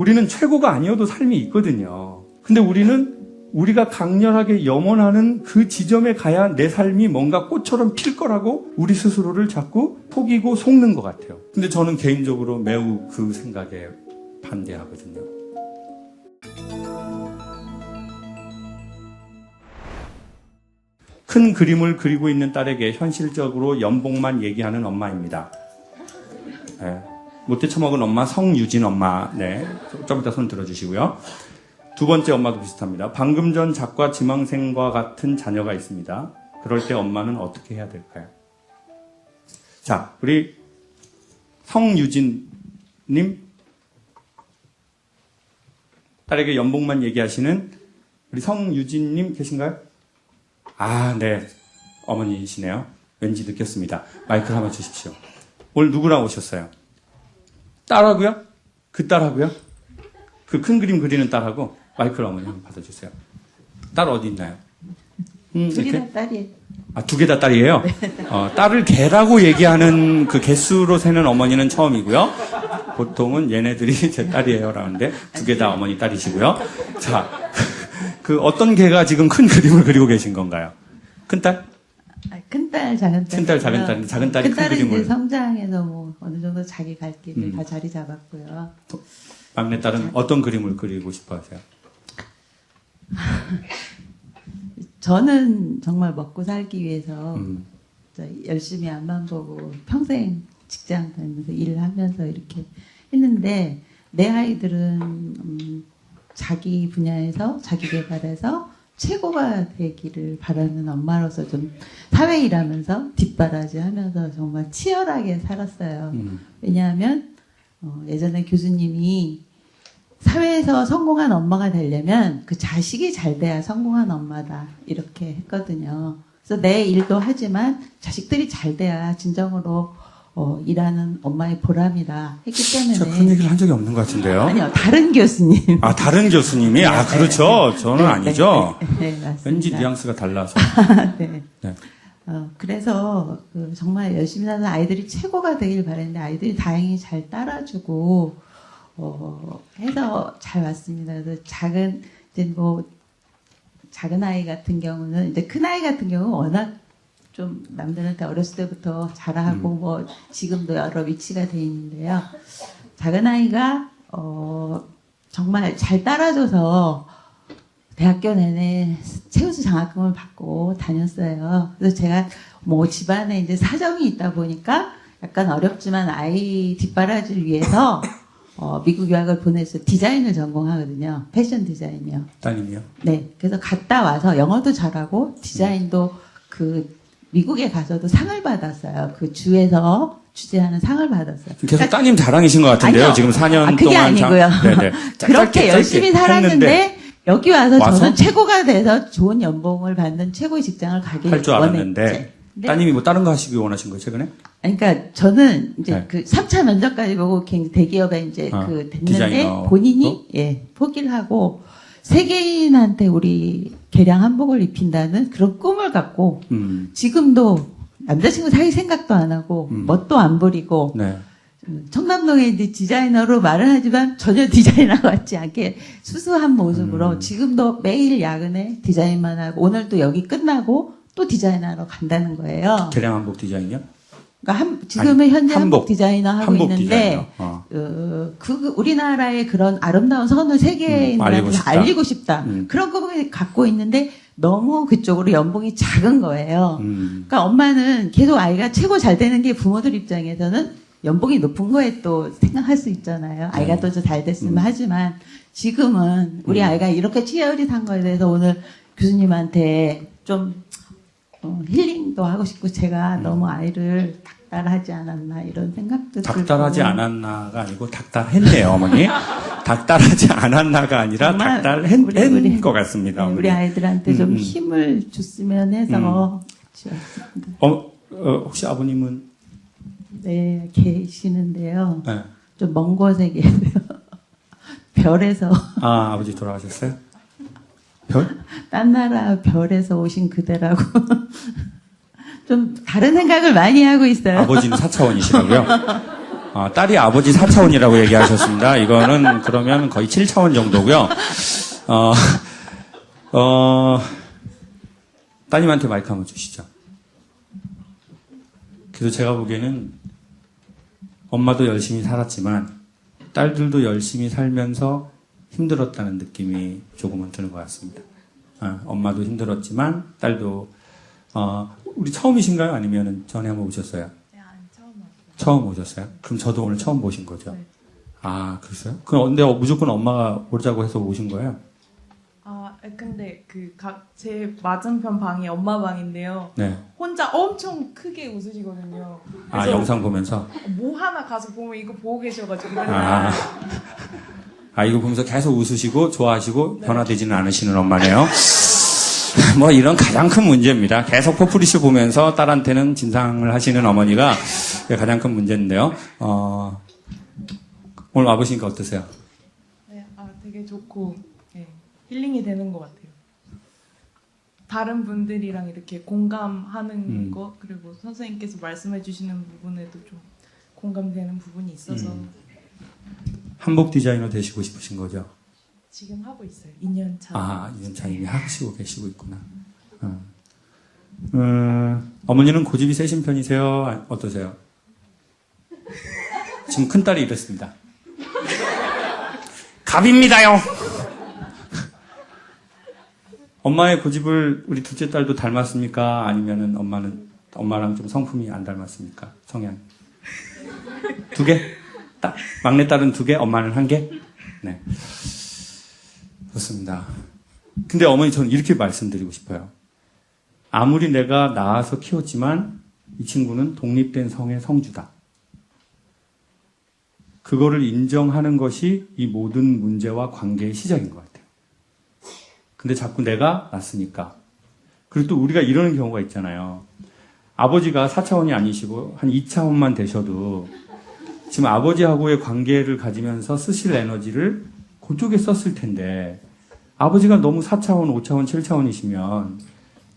우리는 최고가 아니어도 삶이 있거든요. 근데 우리가 강렬하게 염원하는 그 지점에 가야 내 삶이 뭔가 꽃처럼 필 거라고 우리 스스로를 자꾸 속이고 속는 것 같아요. 근데 저는 개인적으로 매우 그 생각에 반대하거든요. 큰 그림을 그리고 있는 딸에게 현실적으로 연봉만 얘기하는 엄마입니다. 네. 못돼 처먹은 엄마, 성유진 엄마. 네. 좀 이따 손 들어주시고요. 두 번째 엄마도 비슷합니다. 방금 전 작과 지망생과 같은 자녀가 있습니다. 그럴 때 엄마는 어떻게 해야 될까요? 자, 우리 성유진님, 딸에게 연봉만 얘기하시는 우리 성유진님 계신가요? 아, 네. 어머니이시네요. 왠지 느꼈습니다. 마이크를 한번 주십시오. 오늘 누구랑 오셨어요? 딸하고요? 그 딸하고요? 그 큰 그림 그리는 딸하고 마이크를 어머니 한번 받아주세요. 딸 어디 있나요? 둘이 다 딸이에요. 아, 두 개 다 딸이에요? 딸을 개라고 얘기하는 그 개수로 세는 어머니는 처음이고요. 보통은 얘네들이 제 딸이에요. 라는데 두 개 다 어머니 딸이시고요. 자, 그 어떤 개가 지금 큰 그림을 그리고 계신 건가요? 큰 딸? 큰 딸, 작은 딸. 큰 딸, 작은 딸. 작은 딸이 큰 큰 딸은 그림을. 이제 성장해서 뭐 어느 정도 자기 갈 길을 다 자리 잡았고요. 막내 딸은 어떤 그림을 그리고 싶어 하세요? 저는 정말 먹고 살기 위해서 열심히 앞만 보고 평생 직장 다니면서 일을 하면서 이렇게 했는데 내 아이들은 자기 분야에서 자기 개발해서 최고가 되기를 바라는 엄마로서 좀 사회 일하면서 뒷바라지 하면서 정말 치열하게 살았어요. 왜냐하면 예전에 교수님이 사회에서 성공한 엄마가 되려면 그 자식이 잘 돼야 성공한 엄마다 이렇게 했거든요. 그래서 내 일도 하지만 자식들이 잘 돼야 진정으로 일하는 엄마의 보람이다 했기 때문에. 제가 그런 얘기를 한 적이 없는 것 같은데요. 아니요, 다른 교수님. 아, 다른 교수님이? 아, 그렇죠. 저는 아니죠. 네, 맞습니다. 왠지 뉘앙스가 달라서. 네. 네. 그래서 정말 열심히 사는 아이들이 최고가 되길 바랬는데 아이들이 다행히 잘 따라주고 해서 잘 왔습니다. 그래서 작은 아이 같은 경우는 이제 큰 아이 같은 경우는 워낙 좀 남들한테 어렸을 때부터 잘하고 뭐 지금도 여러 위치가 돼 있는데요. 작은 아이가 정말 잘 따라줘서 대학교 내내 최우수 장학금을 받고 다녔어요. 그래서 제가 뭐 집안에 이제 사정이 있다 보니까 약간 어렵지만 아이 뒷바라지를 위해서 미국 유학을 보내서 디자인을 전공하거든요. 패션 디자인이요. 따님이요? 네. 그래서 갔다 와서 영어도 잘하고 디자인도 미국에 가서도 상을 받았어요. 그 주에서 주재하는 상을 받았어요. 계속 따님 자랑이신 것 같은데요. 아니요. 지금 4년 그게 동안. 아니고요. 네네. 그렇게 열심히 살았는데 여기 와서 와서? 저는 최고가 돼서 좋은 연봉을 받는 최고의 직장을 가길 할 줄 알았는데. 원했지. 네. 따님이 뭐 다른 거 하시기 원하신 거예요, 최근에? 그러니까 저는 이제 네. 그 3차 면접까지 보고 대기업에 이제 됐는데 디자이너. 본인이 포기를 하고 세계인한테 우리 개량 한복을 입힌다는 그런 꿈을 갖고 지금도 남자친구 사귈 생각도 안 하고 멋도 안 부리고 네. 청담동에 이제 디자이너로 말을 하지만 전혀 디자이너 같지 않게 수수한 모습으로 지금도 매일 야근에 디자인만 하고 오늘도 여기 끝나고 또 디자인하러 간다는 거예요. 개량 한복 디자인이요? 그러니까 지금은 현재 한복 디자이너 하고 한복 있는데 디자이너. 우리나라의 그런 아름다운 선을 세계인들한테 알리고 싶다. 그런 꿈을 갖고 있는데 너무 그쪽으로 연봉이 작은 거예요. 그러니까 엄마는 계속 아이가 최고 잘 되는 게 부모들 입장에서는 연봉이 높은 거에 또 생각할 수 있잖아요. 아이가 또 잘 됐으면 하지만 지금은 우리 아이가 이렇게 치열이 산 거에 대해서 오늘 교수님한테 좀 힐링도 하고 싶고 제가 너무 아이를 닥달하지 않았나 이런 생각도 들고. 닥달하지 않았나가 아니고 닥달했네요, 어머니. 닥달하지 않았나가 아니라 닥달한 것 같습니다, 어머니. 우리 아이들한테 좀 힘을 줬으면 해서 지었습니다. 혹시 아버님은? 네, 계시는데요. 네. 좀 먼 곳에 계세요. 별에서. 아, 아버지 돌아가셨어요? 별? 딴 나라 별에서 오신 그대라고. 좀 다른 생각을 많이 하고 있어요. 아버지는 4차원이시라고요? 딸이 아버지 4차원이라고 얘기하셨습니다. 이거는 그러면 거의 7차원 정도고요. 따님한테 마이크 한번 주시죠. 그래서 제가 보기에는 엄마도 열심히 살았지만 딸들도 열심히 살면서 힘들었다는 느낌이 조금은 드는 것 같습니다. 엄마도 힘들었지만 딸도 우리 처음이신가요? 아니면 전에 한번 오셨어요? 네, 아니, 처음 왔어요. 처음 오셨어요? 그럼 저도 오늘 처음 보신 거죠? 네. 그랬어요? 근데 무조건 엄마가 오자고 해서 오신 거예요? 근데 제 맞은편 방이 엄마 방인데요. 네. 혼자 엄청 크게 웃으시거든요. 그래서 영상 보면서? 뭐 하나 가서 보면 이거 보고 계셔가지고 이거 보면서 계속 웃으시고 좋아하시고 변화되지는 않으시는 엄마네요. 뭐 이런 가장 큰 문제입니다. 계속 포프리쇼 보면서 딸한테는 진상을 하시는 어머니가 가장 큰 문제인데요. 오늘 와보시니까 어떠세요? 네, 되게 좋고 네, 힐링이 되는 것 같아요. 다른 분들이랑 이렇게 공감하는 거 그리고 선생님께서 말씀해 주시는 부분에도 좀 공감되는 부분이 있어서 한복 디자이너 되시고 싶으신 거죠? 지금 하고 있어요. 2년 차. 2년 차 이미 하시고 계시고 있구나. 어머니는 고집이 세신 편이세요? 어떠세요? 지금 큰딸이 이랬습니다. 갑입니다요! 엄마의 고집을 우리 둘째 딸도 닮았습니까? 아니면은 엄마랑 좀 성품이 안 닮았습니까? 성향. 2개? 막내 딸은 2개, 엄마는 1개? 네. 그렇습니다. 근데 어머니 저는 이렇게 말씀드리고 싶어요. 아무리 내가 낳아서 키웠지만 이 친구는 독립된 성의 성주다. 그거를 인정하는 것이 이 모든 문제와 관계의 시작인 것 같아요. 근데 자꾸 내가 낳았으니까. 그리고 또 우리가 이러는 경우가 있잖아요. 아버지가 4차원이 아니시고 한 2차원만 되셔도 지금 아버지하고의 관계를 가지면서 쓰실 에너지를 그쪽에 썼을 텐데 아버지가 너무 4차원, 5차원, 7차원이시면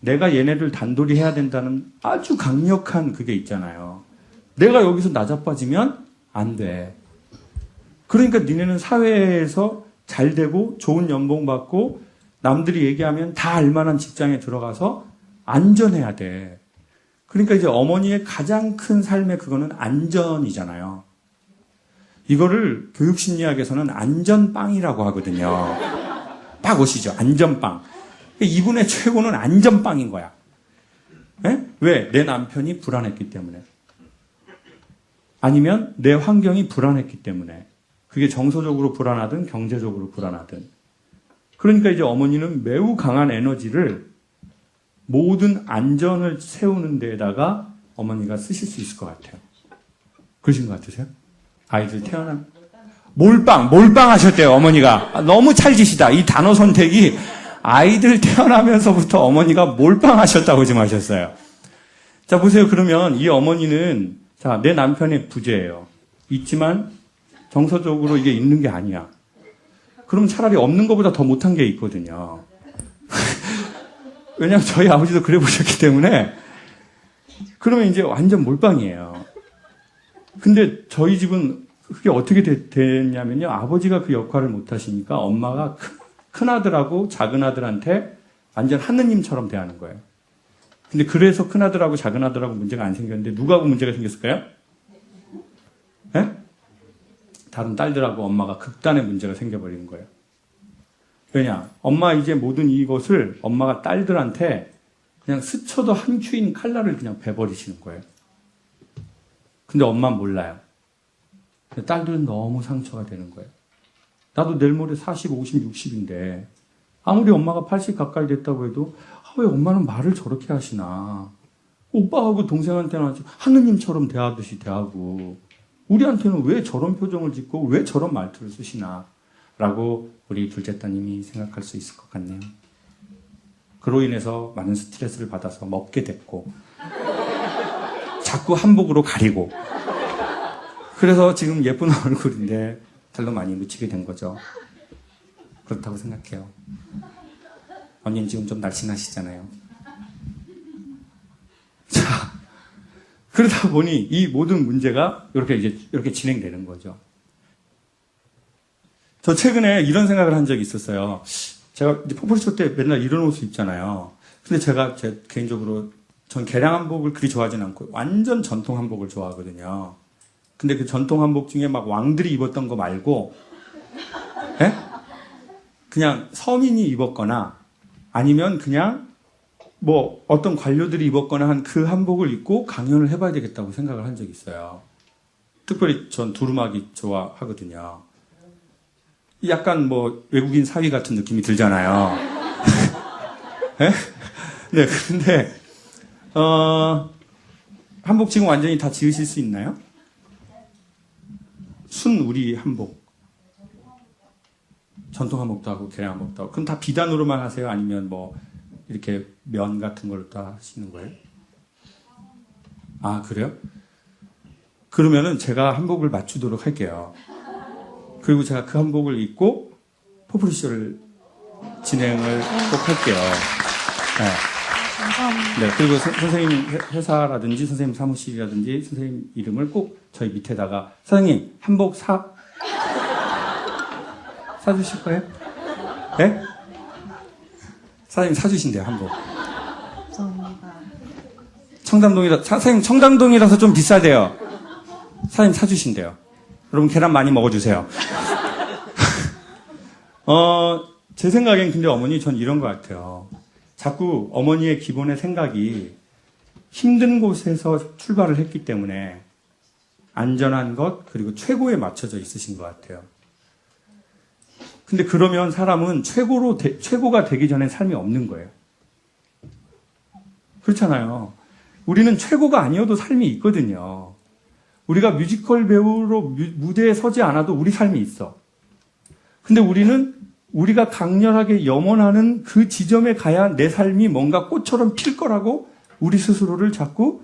내가 얘네를 단돌이 해야 된다는 아주 강력한 그게 있잖아요. 내가 여기서 나자빠지면 안 돼. 그러니까 니네는 사회에서 잘 되고 좋은 연봉 받고 남들이 얘기하면 다 알만한 직장에 들어가서 안전해야 돼. 그러니까 이제 어머니의 가장 큰 삶의 그거는 안전이잖아요. 이거를 교육심리학에서는 안전빵이라고 하거든요. 딱 오시죠. 안전빵. 이분의 최고는 안전빵인 거야. 에? 왜? 내 남편이 불안했기 때문에. 아니면 내 환경이 불안했기 때문에. 그게 정서적으로 불안하든 경제적으로 불안하든. 그러니까 이제 어머니는 매우 강한 에너지를 모든 안전을 세우는 데에다가 어머니가 쓰실 수 있을 것 같아요. 그러신 것 같으세요? 아이들 태어나면 몰빵 하셨대요, 어머니가. 너무 찰지시다. 이 단어 선택이 아이들 태어나면서부터 어머니가 몰빵 하셨다고 지금 하셨어요. 자, 보세요. 그러면 이 어머니는, 내 남편의 부재예요. 있지만 정서적으로 이게 있는 게 아니야. 그럼 차라리 없는 것보다 더 못한 게 있거든요. 왜냐면 저희 아버지도 그래 보셨기 때문에. 그러면 이제 완전 몰빵이에요. 근데 저희 집은 그게 어떻게 됐냐면요. 아버지가 그 역할을 못 하시니까 엄마가 큰아들하고 작은아들한테 완전 하느님처럼 대하는 거예요. 근데 그래서 큰아들하고 작은아들하고 문제가 안 생겼는데 누구하고 문제가 생겼을까요? 네? 다른 딸들하고 엄마가 극단의 문제가 생겨버리는 거예요. 왜냐? 엄마 이제 모든 이것을 엄마가 딸들한테 그냥 스쳐도 한 추인 칼날을 그냥 베버리시는 거예요. 근데 엄마는 몰라요. 딸들은 너무 상처가 되는 거예요. 나도 내일 모레 40, 50, 60인데 아무리 엄마가 80 가까이 됐다고 해도 왜 엄마는 말을 저렇게 하시나. 오빠하고 동생한테는 하느님처럼 대하듯이 대하고 우리한테는 왜 저런 표정을 짓고 왜 저런 말투를 쓰시나 라고 우리 둘째 따님이 생각할 수 있을 것 같네요. 그로 인해서 많은 스트레스를 받아서 먹게 됐고 자꾸 한복으로 가리고 그래서 지금 예쁜 얼굴인데 달로 많이 묻히게 된 거죠. 그렇다고 생각해요. 언니는 지금 좀 날씬하시잖아요. 자, 그러다 보니 이 모든 문제가 이렇게 진행되는 거죠. 저 최근에 이런 생각을 한 적이 있었어요. 제가 이제 퍼플쇼 때 맨날 이런 옷을 입잖아요. 근데 제가 제 개인적으로 전 개량 한복을 그리 좋아하진 않고 완전 전통 한복을 좋아하거든요. 근데 그 전통 한복 중에 막 왕들이 입었던 거 말고, 예? 그냥 서민이 입었거나 아니면 그냥 뭐 어떤 관료들이 입었거나 한 그 한복을 입고 강연을 해봐야 되겠다고 생각을 한 적이 있어요. 특별히 전 두루마기 좋아하거든요. 약간 뭐 외국인 사위 같은 느낌이 들잖아요. 네? 네, 근데 한복 지금 완전히 다 지으실 수 있나요? 순우리 한복. 전통 한복도 하고 개량 한복도 하고. 그럼 다 비단으로만 하세요? 아니면 뭐 이렇게 면 같은 걸로 다 하시는 거예요? 아, 그래요? 그러면은 제가 한복을 맞추도록 할게요. 그리고 제가 그 한복을 입고 포프리쇼를 진행을 꼭 할게요. 네. 감사합니다. 네, 그리고 선생님 회사라든지 선생님 사무실이라든지 선생님 이름을 꼭 저희 밑에다가 사장님 한복 사주실 거예요? 네? 사장님 사주신대요, 한복. 감사합니다. 사장님 청담동이라서 좀 비싸대요. 사장님 사주신대요. 여러분 계란 많이 먹어주세요. 제 생각엔 근데 어머니 전 이런 것 같아요. 자꾸 어머니의 기본의 생각이 힘든 곳에서 출발을 했기 때문에 안전한 것 그리고 최고에 맞춰져 있으신 것 같아요. 근데 그러면 사람은 최고가 되기 전에 삶이 없는 거예요. 그렇잖아요. 우리는 최고가 아니어도 삶이 있거든요. 우리가 뮤지컬 배우로 무대에 서지 않아도 우리 삶이 있어. 근데 우리는 우리가 강렬하게 염원하는 그 지점에 가야 내 삶이 뭔가 꽃처럼 필 거라고 우리 스스로를 자꾸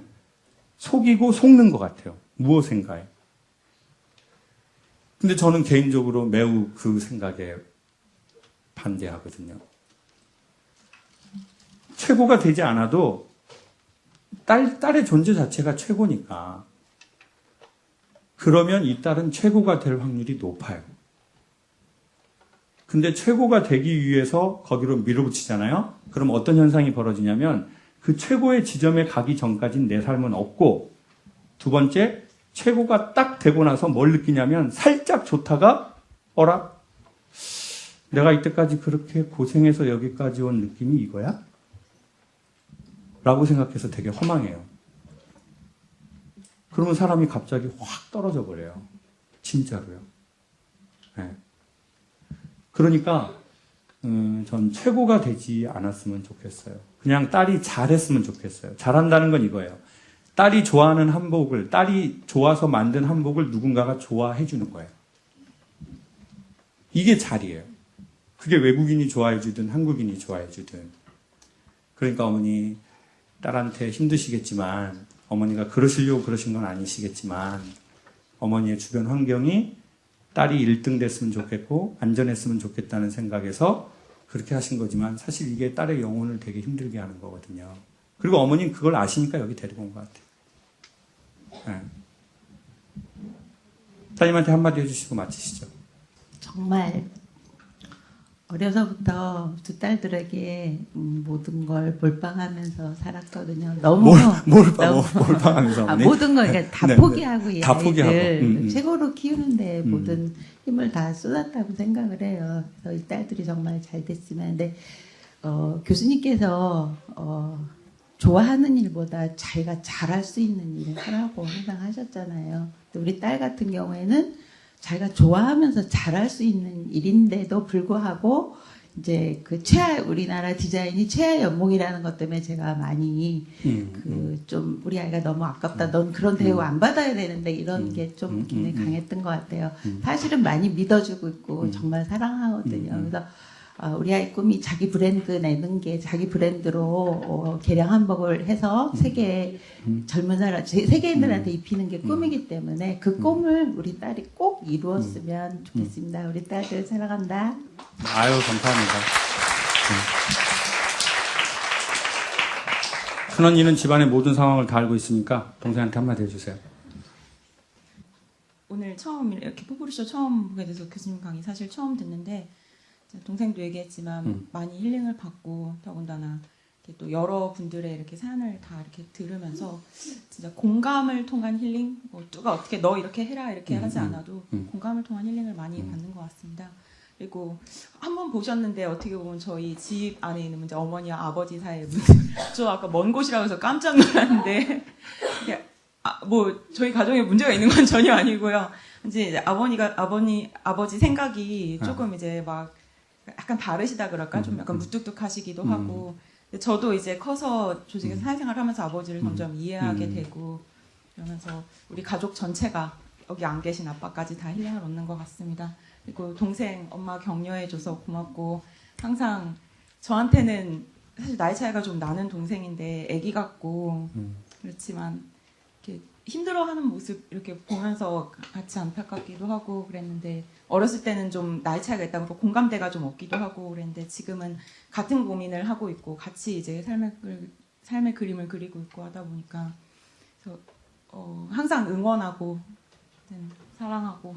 속이고 속는 것 같아요. 무엇인가에. 근데 저는 개인적으로 매우 그 생각에 반대하거든요. 최고가 되지 않아도 딸의 존재 자체가 최고니까. 그러면 이 딸은 최고가 될 확률이 높아요. 근데 최고가 되기 위해서 거기로 밀어붙이잖아요? 그럼 어떤 현상이 벌어지냐면 그 최고의 지점에 가기 전까지는 내 삶은 없고, 두 번째, 최고가 딱 되고 나서 뭘 느끼냐면 살짝 좋다가 어라? 내가 이때까지 그렇게 고생해서 여기까지 온 느낌이 이거야? 라고 생각해서 되게 허망해요. 그러면 사람이 갑자기 확 떨어져 버려요. 진짜로요. 네. 그러니까 전 최고가 되지 않았으면 좋겠어요. 그냥 딸이 잘했으면 좋겠어요. 잘한다는 건 이거예요. 딸이 좋아하는 한복을, 딸이 좋아서 만든 한복을 누군가가 좋아해 주는 거예요. 이게 잘이에요. 그게 외국인이 좋아해 주든 한국인이 좋아해 주든. 그러니까 어머니, 딸한테 힘드시겠지만, 어머니가 그러시려고 그러신 건 아니시겠지만, 어머니의 주변 환경이 딸이 1등 됐으면 좋겠고 안전했으면 좋겠다는 생각에서 그렇게 하신 거지만 사실 이게 딸의 영혼을 되게 힘들게 하는 거거든요. 그리고 어머니는 그걸 아시니까 여기 데리고 온 것 같아요. 네. 따님한테 한마디 해주시고 마치시죠. 정말 어려서부터 두 딸들에게 모든 걸 몰빵하면서 살았거든요. 너무 몰빵하면서 모든 걸 그러니까 다 네, 포기하고 이 다 아이들 포기하고. 최고로 키우는데 모든 힘을 다 쏟았다고 생각을 해요. 그래서 이 딸들이 정말 잘 됐으면. 근데 교수님께서 좋아하는 일보다 자기가 잘할 수 있는 일을 하라고 항상 하셨잖아요. 근데 우리 딸 같은 경우에는 자기가 좋아하면서 잘할 수 있는 일인데도 불구하고 이제 그 우리나라 디자인이 최하 연봉이라는 것 때문에 제가 많이 좀 우리 아이가 너무 아깝다. 넌 그런 대우 안 받아야 되는데 이런 게 좀 굉장히 강했던 것 같아요. 사실은 많이 믿어주고 있고 정말 사랑하거든요. 그래서 우리 아이 꿈이 자기 브랜드 내는 게 자기 브랜드로 개량 한복을 해서 세계 젊은 세계인들한테 입히는 게 꿈이기 때문에 그 꿈을 우리 딸이 꼭 이루었으면 좋겠습니다. 우리 딸들 사랑한다. 아유, 감사합니다. 큰언니는 집안의 모든 상황을 다 알고 있으니까 동생한테 한마디 해주세요. 오늘 처음 이렇게 포프리쇼 처음 보게 돼서 교수님 강의 사실 처음 듣는데 동생도 얘기했지만 많이 힐링을 받고 더군다나 이렇게 또 여러 분들의 이렇게 사연을 다 이렇게 들으면서 진짜 공감을 통한 힐링, 뭐 누가 어떻게 너 이렇게 해라 이렇게 하지 않아도 공감을 통한 힐링을 많이 받는 것 같습니다. 그리고 한번 보셨는데 어떻게 보면 저희 집 안에 있는 이제 어머니와 아버지 사이에 저 아까 먼 곳이라고 해서 깜짝 놀랐는데 뭐 저희 가정에 문제가 있는 건 전혀 아니고요. 이제 아버지 생각이 조금 이제 막 약간 다르시다 그럴까 좀 약간 무뚝뚝하시기도 하고 저도 이제 커서 조직에서 사회생활하면서 아버지를 점점 이해하게 되고 그러면서 우리 가족 전체가 여기 안 계신 아빠까지 다 힐링을 얻는 것 같습니다. 그리고 동생 엄마 격려해줘서 고맙고 항상 저한테는 사실 나이 차이가 좀 나는 동생인데 아기 같고 그렇지만 이렇게 힘들어하는 모습 이렇게 보면서 같이 안타깝기도 하고 그랬는데 어렸을 때는 좀 나이 차이가 있다 보니까 공감대가 좀 없기도 하고 그랬는데 지금은 같은 고민을 하고 있고 같이 이제 삶의 그림을 그리고 있고 하다 보니까 그래서 항상 응원하고 사랑하고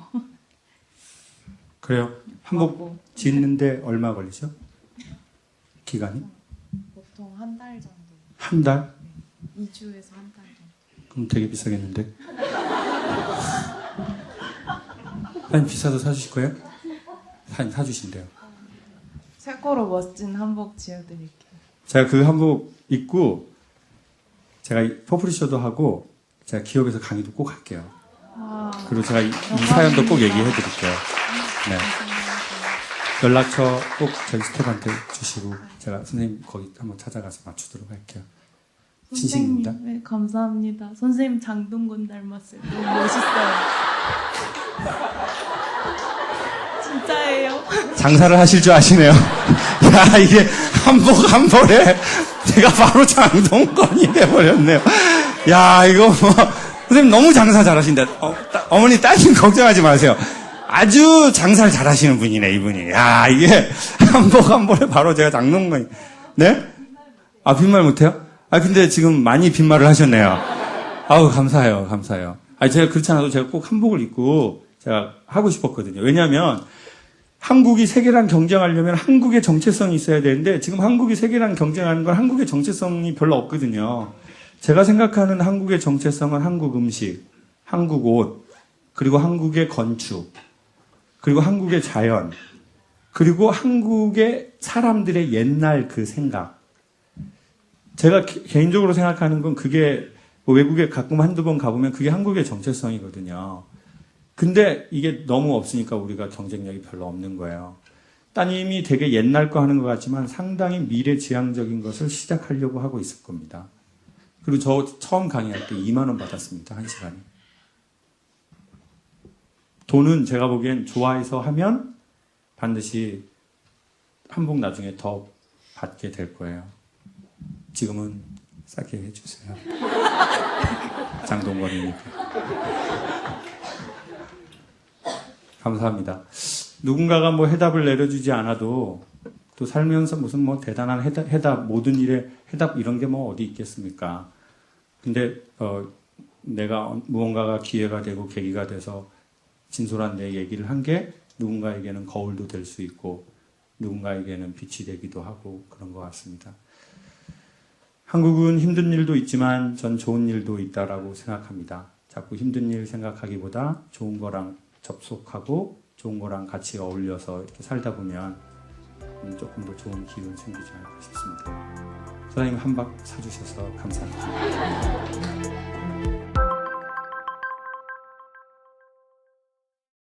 그래요. 한복 고맙고. 짓는데 얼마 걸리죠? 기간이? 보통 한 달 정도. 한 달? 2주에서 한 달 정도. 그럼 되게 비싸겠는데? 아니 비싸도 사주실 거예요? 사주신대요. 새 거로 멋진 한복 지어드릴게요. 제가 그 한복 입고 제가 포프리쇼도 하고 제가 기업에서 강의도 꼭 할게요. 그리고 제가 이 사연도 꼭 얘기해 드릴게요. 네. 연락처 꼭 저희 스태프한테 주시고 제가 선생님 거기 한번 찾아가서 맞추도록 할게요. 진심입니다. 선생님, 네, 감사합니다. 선생님 장동건 닮았어요. 너무 멋있어요. 진짜예요. 장사를 하실 줄 아시네요. 야, 이게 한복 한 벌에 제가 바로 장동건이 돼버렸네요. 야, 이거 뭐, 선생님 너무 장사 잘하신다. 어머니 따님 걱정하지 마세요. 아주 장사를 잘하시는 분이네, 이분이. 야, 이게 한복 한 벌에 바로 제가 장동건이. 네? 아, 빈말 못해요? 아, 근데 지금 많이 빈말을 하셨네요. 아우, 감사해요, 감사해요. 아, 제가 그렇지 않아도 제가 꼭 한복을 입고 제가 하고 싶었거든요. 왜냐하면 한국이 세계랑 경쟁하려면 한국의 정체성이 있어야 되는데 지금 한국이 세계랑 경쟁하는 건 한국의 정체성이 별로 없거든요. 제가 생각하는 한국의 정체성은 한국 음식, 한국 옷, 그리고 한국의 건축, 그리고 한국의 자연, 그리고 한국의 사람들의 옛날 그 생각. 제가 개인적으로 생각하는 건 그게 뭐 외국에 가끔 한두 번 가보면 그게 한국의 정체성이거든요. 근데 이게 너무 없으니까 우리가 경쟁력이 별로 없는 거예요. 따님이 되게 옛날 거 하는 것 같지만 상당히 미래지향적인 것을 시작하려고 하고 있을 겁니다. 그리고 저 처음 강의할 때 2만 원 받았습니다. 1시간에. 돈은 제가 보기엔 좋아해서 하면 반드시 한복 나중에 더 받게 될 거예요. 지금은 싸게 해주세요. 장동건이니까. 감사합니다. 누군가가 뭐 해답을 내려주지 않아도 또 살면서 무슨 뭐 대단한 해답 모든 일에 해답 이런 게 뭐 어디 있겠습니까? 근데 내가 무언가가 기회가 되고 계기가 돼서 진솔한 내 얘기를 한 게 누군가에게는 거울도 될 수 있고 누군가에게는 빛이 되기도 하고 그런 것 같습니다. 한국은 힘든 일도 있지만 전 좋은 일도 있다라고 생각합니다. 자꾸 힘든 일 생각하기보다 좋은 거랑 접속하고 좋은 거랑 같이 어울려서 이렇게 살다 보면 조금 더 좋은 기운 생기지 않을까 싶습니다. 선생님 한박 사주셔서 감사합니다.